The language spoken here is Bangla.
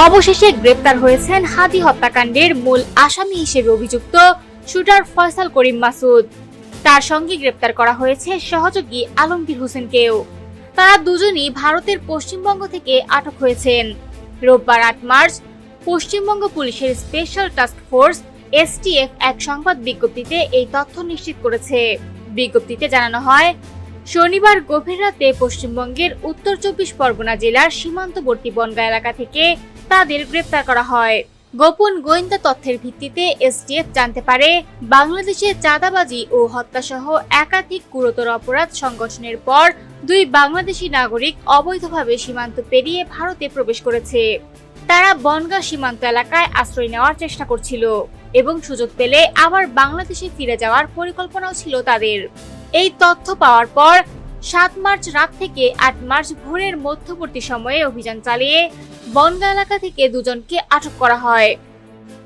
অবশেষে গ্রেপ্তার হয়েছেন হাদি হত্যাকাণ্ডের মূল আসামি হিসেবে অভিযুক্ত শুটার ফয়সাল করিম মাসুদ। তার সঙ্গে গ্রেপ্তার করা হয়েছে সহযোগী আলমগীর হোসেনকেও। তারা দুজনই ভারতের পশ্চিমবঙ্গ থেকে আটক হয়েছেন। রোববার ৮ মার্চ পশ্চিমবঙ্গ পুলিশের স্পেশাল টাস্ক ফোর্স এসটিএফ এক সংবাদ বিজ্ঞপ্তিতে এই তথ্য নিশ্চিত করেছে। বিজ্ঞপ্তিতে জানানো হয়, শনিবার গভীর রাতে পশ্চিমবঙ্গের উত্তর ২৪ পরগনা জেলার সীমান্তবর্তী বনগাঁ এলাকা থেকে তাদের গ্রেপ্তার করা হয়। গোপন গোয়েন্দা তথ্যের ভিত্তিতে এসটিএফ জানতে পারে, বাংলাদেশে চাঁদাবাজি ও হত্যাসহ একাধিক গুরুতর অপরাধ সংগঠনের পর দুই বাংলাদেশি নাগরিক অবৈধভাবে সীমান্ত পেরিয়ে ভারতে প্রবেশ করেছে। তারা বনগাঁ সীমান্ত এলাকায় আশ্রয় নেওয়ার চেষ্টা করছিল এবং সুযোগ পেলে আবার বাংলাদেশে ফিরে যাওয়ার পরিকল্পনাও ছিল তাদের। এই তথ্য পাওয়ার পর ৭ মার্চ রাত থেকে ৮ মার্চ ভোরের মধ্যবর্তী সময়ে অভিযান চালিয়ে বনগাঁ এলাকা থেকে দুজনকে আটক করা হয়।